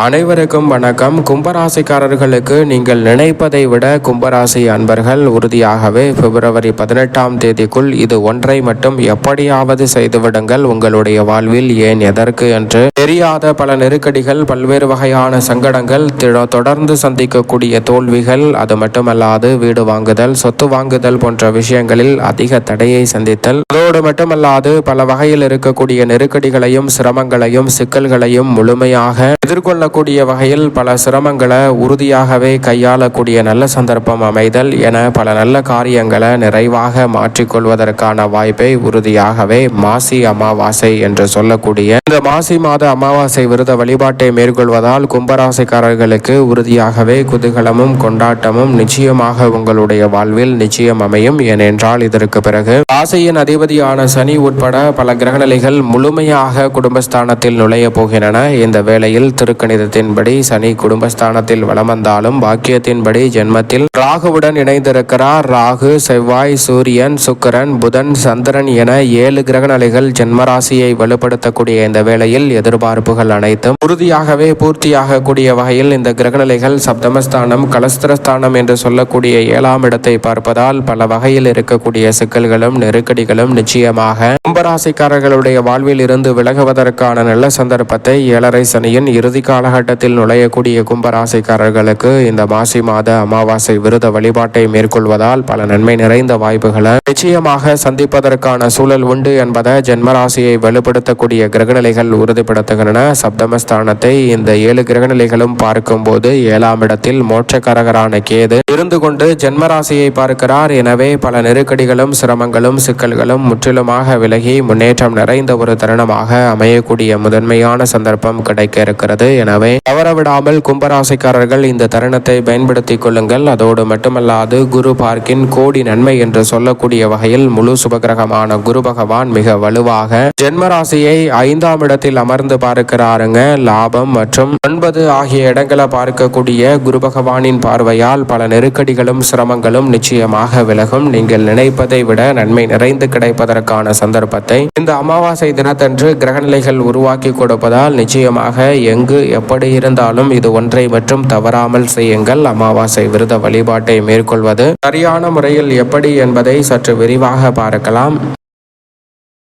அனைவருக்கும் வணக்கம். கும்பராசிக்காரர்களுக்கு நீங்கள் நினைப்பதை விட கும்பராசி அன்பர்கள் உறுதியாகவே பிப்ரவரி 18ஆம் தேதிக்குள் இது ஒன்றை மட்டும் எப்படியாவது செய்துவிடுங்கள். உங்களுடைய வாழ்வில் ஏன் எதற்கு என்று தெரியாத பல நெருக்கடிகள், பல்வேறு வகையான சங்கடங்கள், தொடர்ந்து சந்திக்கக்கூடிய தோல்விகள், அது மட்டுமல்லாது வீடு வாங்குதல், சொத்து வாங்குதல் போன்ற விஷயங்களில் அதிக தடையை சந்தித்தல், அதோடு மட்டுமல்லாது பல வகையில் இருக்கக்கூடிய நெருக்கடிகளையும் சிரமங்களையும் சிக்கல்களையும் முழுமையாக எதிர்கொள்ள வகையில் பல சிரமங்களை உறுதியாகவே கையாளக்கூடிய நல்ல சந்தர்ப்பம் அமைதல் என பல நல்ல காரியங்களை நிறைவாக மாற்றிக்கொள்வதற்கான வாய்ப்பை உறுதியாகவே மாசி அமாவாசை என்று சொல்லக்கூடிய இந்த மாசி மாத அமாவாசை விரத வழிபாட்டை மேற்கொள்வதால் கும்பராசிக்காரர்களுக்கு உறுதியாகவே குதூகலமும் கொண்டாட்டமும் நிச்சயமாக உங்களுடைய வாழ்வில் நிச்சயம் அமையும். ஏனென்றால் இதற்கு பிறகு ராசியின் அதிபதியான சனி உட்பட பல கிரகநிலைகள் முழுமையாக குடும்பஸ்தானத்தில் நுழைய போகின்றன. இந்த வேளையில் திருக்கணிதத்தின்படி சனி குடும்பஸ்தானத்தில் வலம் வந்தாலும் பாக்கியத்தின்படி ஜென்மத்தில் ராகுவுடன் இணைந்திருக்கிறார். ராகு, செவ்வாய், சூரியன், சுக்கிரன், புதன், சந்திரன் என 7 கிரகநிலைகள் ஜென்மராசியை வலுப்படுத்தக்கூடிய இந்த வேளையில் எதிர்பார்ப்புகள் அனைத்தும் உறுதியாகவே பூர்த்தியாக கூடிய வகையில் இந்த கிரகநிலைகள் சப்தமஸ்தானம், கலஸ்திரஸ்தானம் என்று சொல்லக்கூடிய 7ஆம் இடத்தை பார்ப்பதால் பல வகையில் இருக்கக்கூடிய சிக்கல்களும் நெருக்கடிகளும் நிச்சயமாக கும்பராசிக்காரர்களுடைய வாழ்வில் இருந்து விலகுவதற்கான நல்ல சந்தர்ப்பத்தை 7.5 சனியின் இறுதி காலகட்டத்தில் நுழையக்கூடிய கும்பராசிக்காரர்களுக்கு இந்த மாசி மாத அமாவாசை விரத வழிபாட்டை மேற்கொள்வதால் பல நன்மை நிறைந்த வாய்ப்புகளை நிச்சயமாக சந்திப்பதற்கான சூழல் உண்டு என்பதை ஜென்மராசியை வலுப்படுத்தக்கூடிய கிரகநிலைகள் உறுதிப்படுத்துகின்றன. சப்தமஸ்தானத்தை இந்த 7 கிரகநிலைகளும் பார்க்கும் போது 7ஆம் இடத்தில் மோட்சக்காரகரான கேது இருந்து கொண்டு ஜென்மராசியை பார்க்கிறார். எனவே பல நெருக்கடிகளும் சிரமங்களும் சிக்கல்களும் முற்றிலுமாக விலகி முன்னேற்றம் நிறைந்த ஒரு தருணமாக அமையக்கூடிய முதன்மையான சந்தர்ப்பம் கிடைக்க இருக்கிறது. எனவே தவறவிடாமல் கும்பராசிக்காரர்கள் இந்த தருணத்தை பயன்படுத்திக் கொள்ளுங்கள். அதோடு மட்டுமல்லாது குரு பார்க்கின் கோடி நன்மை என்று சொல்லக்கூடிய வகையில் முழு சுபகிரகமான குரு பகவான் மிக வலுவாக ஜென்மராசியை 5ஆம் இடத்தில் அமர்ந்து பார்க்கிறாருங்க. லாபம் மற்றும் 9 ஆகிய இடங்களை பார்க்கக்கூடிய குரு பகவானின் பார்வையால் பல நெருக்கடிகளும் சிரமங்களும் நிச்சயமாக விலகும். நீங்கள் நினைப்பதை விட நன்மை நிறைந்து கிடைப்பதற்கான சந்தர்ப்பத்தை இந்த அமாவாசை தினத்தன்று கிரகநிலைகள் உருவாக்கி கொடுப்பதால் நிச்சயமாக எங்கு எப்படி இருந்தாலும் இது ஒன்றை மட்டும் தவறாமல் செய்யுங்கள். அமாவாசை விரத வழிபாட்டை மேற்கொள்வது சரியான முறையில் எப்படி என்பதை சற்று விரிவாக பார்க்கலாம்.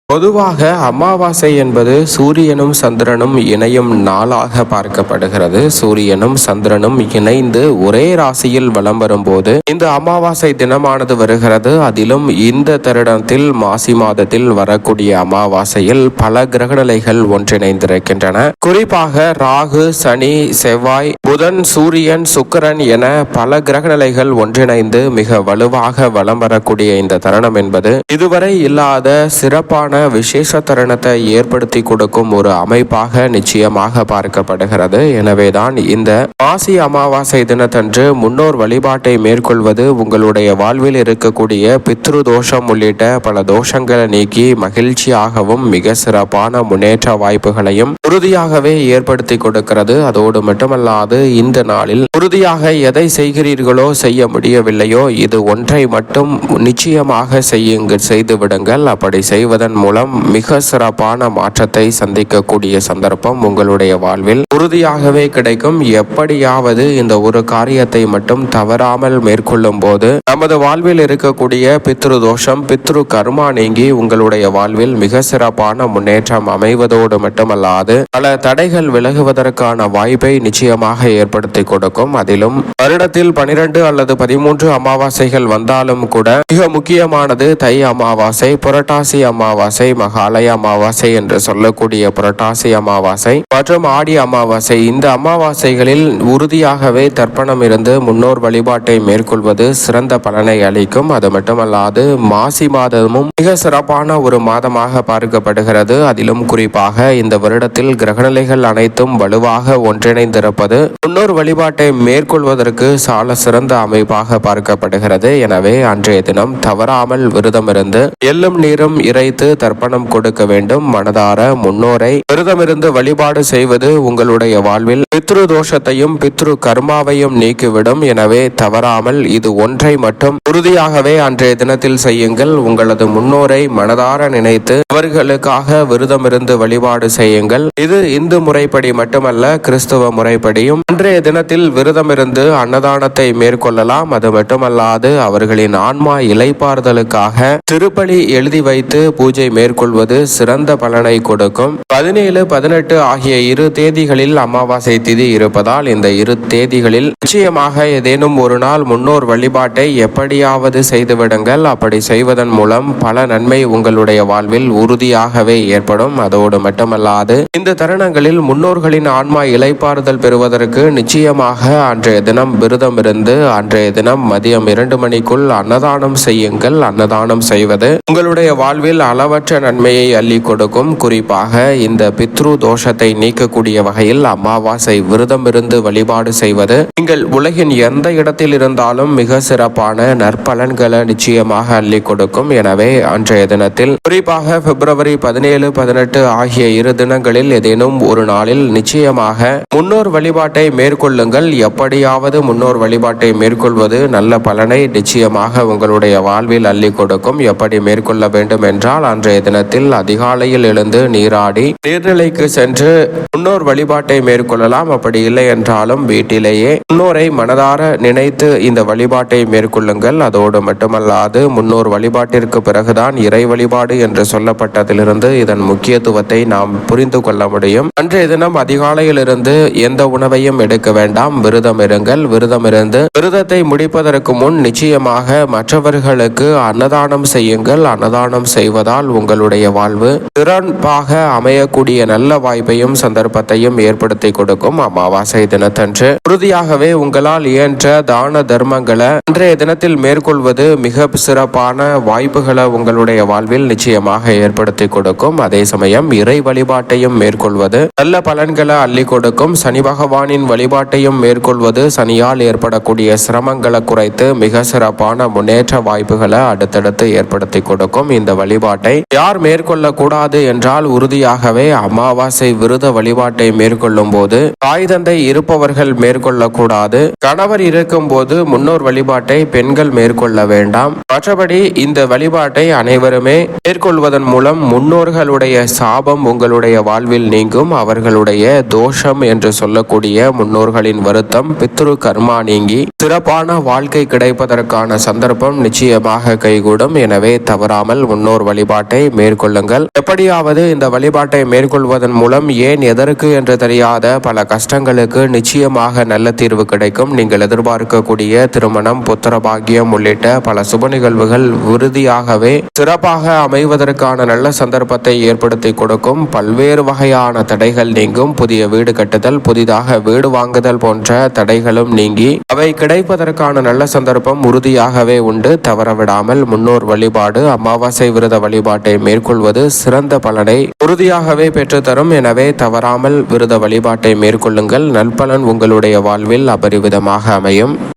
பொதுவாக அமாவாசை என்பது சூரியனும் சந்திரனும் இணையும் நாளாக பார்க்கப்படுகிறது. சூரியனும் சந்திரனும் இணைந்து ஒரே ராசியில் வலம் வரும்போது இந்த அமாவாசை தினமானது வருகிறது. அதிலும் இந்த தருணத்தில் மாசி மாதத்தில் வரக்கூடிய அமாவாசையில் பல கிரகநிலைகள் ஒன்றிணைந்திருக்கின்றன. குறிப்பாக ராகு, சனி, செவ்வாய், புதன், சூரியன், சுக்கிரன் என பல கிரகநிலைகள் ஒன்றிணைந்து மிக வலுவாக வலம் வரக்கூடிய இந்த தருணம் என்பது இதுவரை இல்லாத சிறப்பான விசேஷ தருணத்தை ஏற்படுத்தி கொடுக்கும் ஒரு அமைப்பாக நிச்சயமாக பார்க்கப்படுகிறது. எனவேதான் இந்த மாசி அமாவாசை தினத்தன்று முன்னோர் வழிபாட்டை மேற்கொள்வது உங்களுடைய வாழ்வில் இருக்கக்கூடிய பித்ரு தோஷம் உள்ளிட்ட பல தோஷங்களை நீக்கி மகிழ்ச்சியாகவும் மிக சிறப்பான முன்னேற்ற வாய்ப்புகளையும் உறுதியாகவே ஏற்படுத்தி கொடுக்கிறது. அதோடு மட்டுமல்லாது இந்த நாளில் உறுதியாக எதை செய்கிறீர்களோ செய்ய முடியவில்லையோ இது ஒன்றை மட்டும் நிச்சயமாக செய்து விடுங்கள். அப்படி செய்வதன் மூலம் மிக சிறப்பான மாற்றத்தை சந்திக்கக்கூடிய சந்தர்ப்பம் உங்களுடைய வாழ்வில் உறுதியாகவே கிடைக்கும். எப்படியாவது இந்த ஒரு காரியத்தை மட்டும் தவறாமல் மேற்கொள்ளும் போது நமது வாழ்வில் இருக்கக்கூடிய பித்ரு தோஷம், பித்ரு கர்மா நீங்கி உங்களுடைய வாழ்வில் மிக சிறப்பான முன்னேற்றம் அமைவதோடு மட்டுமல்லாது பல தடைகள் விலகுவதற்கான வாய்ப்பை நிச்சயமாக ஏற்படுத்தி கொடுக்கும். அதிலும் வருடத்தில் 12 அல்லது 13 அமாவாசைகள் வந்தாலும் கூட மிக முக்கியமானது தை அமாவாசை, புரட்டாசி அமாவாசை, மகாலய அமாவாசை என்று சொல்லக்கூடிய புரட்டாசி அமாவாசை மற்றும் ஆடி அமாவாசை. இந்த அமாவாசைகளில் உறுதியாகவே தர்ப்பணம் இருந்து முன்னோர் வழிபாட்டை மேற்கொள்வது சிறந்த பலனை அளிக்கும். அது மட்டுமல்லாது மாசி மாதமும் மிக சிறப்பான ஒரு மாதமாக பார்க்கப்படுகிறது. அதிலும் குறிப்பாக இந்த வருடத்தில் கிரகநிலைகள் அனைத்தும் வலுவாக ஒன்றிணைந்திருப்பது முன்னோர் வழிபாட்டை மேற்கொள்வதற்கு உங்களுக்கு சால சிறந்த அமைப்பாக பார்க்கப்படுகிறது. எனவே அன்றைய தினம் தவறாமல் விரதமிருந்து எள்ளும் நீரும் இறைத்து தர்ப்பணம் கொடுக்க வேண்டும். மனதார முன்னோரை விரதமிருந்து வழிபாடு செய்வது உங்களுடைய வாழ்வில் பித்ரு தோஷத்தையும் பித்ரு கர்மாவையும் நீக்கிவிடும். எனவே தவறாமல் இது ஒன்றை மட்டும் உறுதியாகவே அன்றைய தினத்தில் செய்யுங்கள். உங்களது முன்னோரை மனதார நினைத்து அவர்களுக்காக விரதமிருந்து வழிபாடு செய்யுங்கள். இது இந்து முறைப்படி மட்டுமல்ல, கிறிஸ்துவ முறைப்படியும் அன்றைய தினத்தில் விரதமிருந்து அன்னதானத்தை மேற்கொள்ளலாம். அது மட்டுமல்லாது அவர்களின் ஆன்மா இளைப்பாறுதலுக்காக திருப்பலி எழுதி வைத்து பூஜை மேற்கொள்வது சிறந்த பலனை கொடுக்கும். 17, 18 ஆகிய இரு தேதிகளில் அமாவாசை திதி இருப்பதால் இந்த இரு தேதிகளில் நிச்சயமாக ஏதேனும் ஒரு நாள் முன்னோர் வழிபாட்டை எப்படியாவது செய்துவிடுங்கள். அப்படி செய்வதன் மூலம் பல நன்மை உங்களுடைய வாழ்வில் உறுதியாகவே ஏற்படும். அதோடு மட்டுமல்லாது இந்த தருணங்களில் முன்னோர்களின் ஆன்மா இளைப்பாறுதல் பெறுவதற்கு நிச்சயமாக அன்றைய தினம் விரதம் இருந்து அன்றைய தினம் மதியம் 2 மணிக்குள் அன்னதானம் செய்யுங்கள். அன்னதானம் செய்வது உங்களுடைய வாழ்வில் அளவற்ற நன்மையை அள்ளி கொடுக்கும். குறிப்பாக இந்த பித்ரு தோஷத்தை நீக்கக்கூடிய வகையில் அமாவாசை விரதம் இருந்து வழிபாடு செய்வது நீங்கள் உலகின் எந்த இடத்தில் இருந்தாலும் மிக சிறப்பான நற்பலன்களை நிச்சயமாக அள்ளி கொடுக்கும். எனவே அன்றைய தினத்தில் குறிப்பாக பிப்ரவரி 17, 18 ஆகிய இரு தினங்களில் ஏதேனும் ஒரு நாளில் நிச்சயமாக முன்னோர் வழிபாட்டை மேற்கொள்ளுங்கள். எப்படியாவது முன்னோர் வழிபாட்டை மேற்கொள்வது நல்ல பலனை நிச்சயமாக உங்களுடைய வாழ்வில் அள்ளி கொடுக்கும். எப்படி மேற்கொள்ள வேண்டும் என்றால் அன்றைய தினத்தில் அதிகாலையில் எழுந்து நீராடி நீர்நிலைக்கு சென்று முன்னோர் வழிபாட்டை மேற்கொள்ளலாம். அப்படி இல்லை என்றாலும் வீட்டிலேயே முன்னோரை மனதார நினைத்து இந்த வழிபாட்டை மேற்கொள்ளுங்கள். அதோடு மட்டுமல்லாது முன்னோர் வழிபாட்டிற்கு பிறகுதான் இறை வழிபாடு என்று சொல்லப்பட்டதிலிருந்து இதன் முக்கியத்துவத்தை நாம் புரிந்து கொள்ள முடியும். அன்றைய தினம் அதிகாலையிலிருந்து எந்த உணவையும் எடுக்க வேண்டாம். விரதம் இருங்கள். விரதம் இருந்து விரதத்தை முடிப்பதற்கு முன் நிச்சயமாக மற்றவர்களுக்கு அன்னதானம் செய்யுங்கள். அன்னதானம் செய்வதால் உங்களுடைய வாழ்வு சிறப்பாக அமையக்கூடிய நல்ல வாய்ப்பையும் சந்தர்ப்பத்தையும் ஏற்படுத்தி கொடுக்கும். அமாவாசை தினத்தன்று உறுதியாகவே உங்களால் இயன்ற தான தர்மங்களை அன்றைய தினத்தில் மேற்கொள்வது மிக சிறப்பான வாய்ப்புகளை உங்களுடைய வாழ்வில் நிச்சயமாக ஏற்படுத்தி கொடுக்கும். அதே சமயம் இறை வழிபாட்டையும் மேற்கொள்வது நல்ல பலன்களை அள்ளி கொடுக்கும். சனி பகவானின் வழிபாட்டையும் மேற்கொள்வது சனியால் ஏற்படக்கூடிய சிரமங்களை குறைத்து மிக சிறப்பான முன்னேற்ற வாய்ப்புகளை அடுத்தடுத்து ஏற்படுத்தி கொடுக்கும். இந்த வழிபாட்டை யார் மேற்கொள்ள கூடாது என்றால் உறுதியாகவே அமாவாசை விரத வழிபாட்டை மேற்கொள்ளும் போது தாய் தந்தை இருப்பவர்கள் மேற்கொள்ளக்கூடாது. கணவர் இருக்கும் போது முன்னோர் வழிபாட்டை பெண்கள் மேற்கொள்ள வேண்டாம். மற்றபடி இந்த வழிபாட்டை அனைவருமே மேற்கொள்வதன் மூலம் முன்னோர்களுடைய சாபம் உங்களுடைய வாழ்வில் நீங்கும். அவர்களுடைய தோஷம் என்று சொல்லக்கூடிய முன்னோர்களின் வருத்தம் பித்ரு கர்மா நீங்கி சிறப்பான வாழ்க்கை கிடைப்பதற்கான சந்தர்ப்பம் நிச்சயமாக கைகூடும். எனவே தவறாமல் முன்னோர் வழிபாட்டை மேற்கொள்ளுங்கள். எப்படியாவது இந்த வழிபாட்டை மேற்கொள்வதன் மூலம் ஏன் எதற்கு என்று தெரியாத பல கஷ்டங்களுக்கு நிச்சயமாக நல்ல தீர்வு கிடைக்கும். நீங்கள் எதிர்பார்க்கக்கூடிய திருமணம், புத்திர பாக்கியம் உள்ளிட்ட பல சுப நிகழ்வுகள் உறுதியாகவே சிறப்பாக அமைவதற்கான நல்ல சந்தர்ப்பத்தை ஏற்படுத்தி கொடுக்கும். பல்வேறு வகையான தடைகள் நீங்கும். புதிய வீடு கட்டுதல், புதிதாக வீடு வாங்குதல் போன்ற தடைகளும் நீங்கி அவை கிடைப்பதற்கான நல்ல சந்தர்ப்பம் உறுதியாகவே உண்டு. தவறவிடாமல் முன்னோர் வழிபாடு, அமாவாசை விரத வழிபாட்டை மேற்கொள்வது சிறந்த பலனை உறுதியாகவே பெற்றுத்தரும். எனவே தவறாமல் விரத வழிபாட்டை மேற்கொள்ளுங்கள். நல்பலன் உங்களுடைய வாழ்வில் அபரிவிதமாக அமையும்.